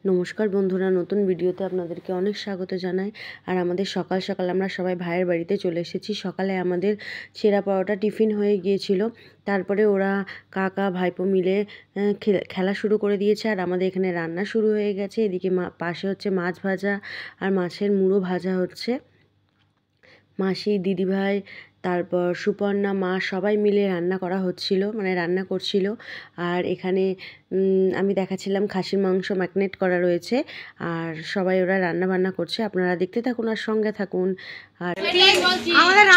নমস্কার বন্ধুরা, নতুন ভিডিওতে আপনাদেরকে অনেক স্বাগত জানাই। আর আমাদের সকাল সকাল আমরা সবাই ভাইয়ের বাড়িতে চলে এসেছি। সকালে আমাদের ছেঁড়া পাওয়াটা টিফিন হয়ে গিয়েছিল। তারপরে ওরা কাকা ভাইপো মিলে খেলা শুরু করে দিয়েছে। আর আমাদের এখানে রান্না শুরু হয়ে গেছে। এদিকে পাশে হচ্ছে মাছ ভাজা আর মাছের মুড়ো ভাজা হচ্ছে। মাসি, দিদিভাই, তারপর সুপর্ণা, মা সবাই মিলে রান্না করা হচ্ছিল, মানে রান্না করছিল। আর এখানে আমি দেখাচ্ছিলাম খাসির মাংস ম্যারিনেট করা রয়েছে। আর সবাই ওরা রান্না বান্না করছে, আপনারা দেখতে থাকুন আর সঙ্গে থাকুন। আর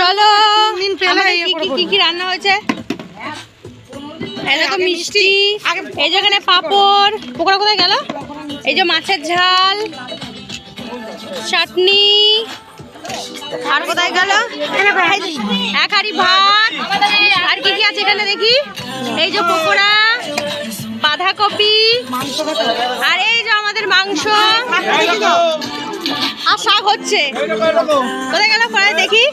চলো কি রান্না হয়েছে, এরকম মিষ্টি, এই যেখানে পাঁপড়, পকোড়া কোথায় গেল, এই যে মাছের ঝাল, চাটনি, আর কোথায় গেল এক হাঁড়ি ভাত। আর কি কি আছে এখানে দেখি, এই যে পকোড়া, বাঁধাকপি, আর এই যে আমাদের মাংস, আর শাক হচ্ছে। কোথায় গেল পরে দেখি,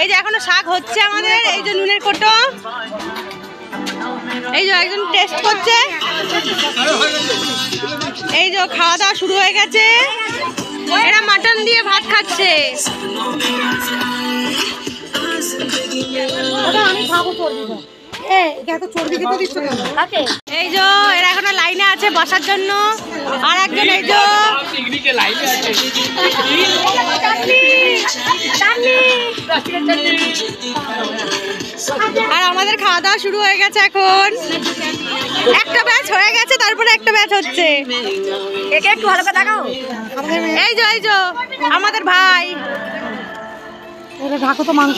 এই যে এখনো শাক হচ্ছে আমাদের। এই যে নুনের কোটো, এই যে একজন টেস্ট করছে। এই যে খাওয়া দাওয়া শুরু হয়ে গেছে। এরা মাটন দিয়ে ভাত খাচ্ছে। এই যে এরা এখনো লাইনে আছে বসার জন্য। আর একজন এই যে আর আমাদের খাওয়া দাওয়া শুরু হয়ে গেছে। এখন একটা ব্যাচ হয়ে গেছে, তারপরে একটা ব্যাচ হচ্ছে। একে একটু ভালো করে দেখাও। এই যে আমাদের ভাই, ঢাকো তো মাংস।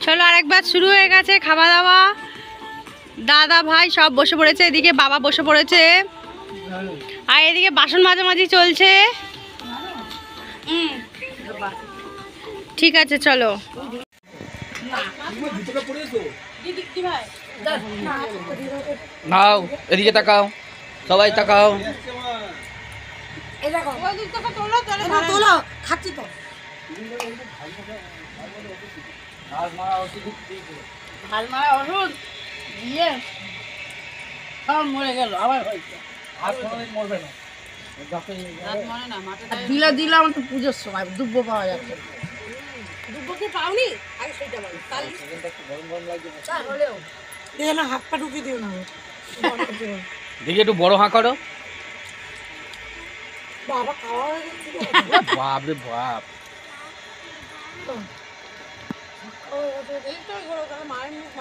চলো আরেক ব্যাচ শুরু হয়ে গেছে খাওয়া দাওয়া। দাদা ভাই সব বসে পড়েছে, এদিকে বাবা বসে পড়েছে, আর এদিকে বাসন মাঝামাঝি চলছে। ঠিক আছে চলো। নাও এদিকে তাকাও, সবাই তাকাও। খাচ্ছি তো মরে গেল আবার দিলে আমার তো পুজোর সময় দুব্বো পাওয়া যাচ্ছে। দুব্বো পাওনি আগে সেটা বলো, তাহলে হাত পা ঢুকিয়ে দিও না। দেখি একটু বড় হাঁ করো। বাবা খাওয়া হয়ে গেছে। বাপ রে বাপ। মায়ের মুখ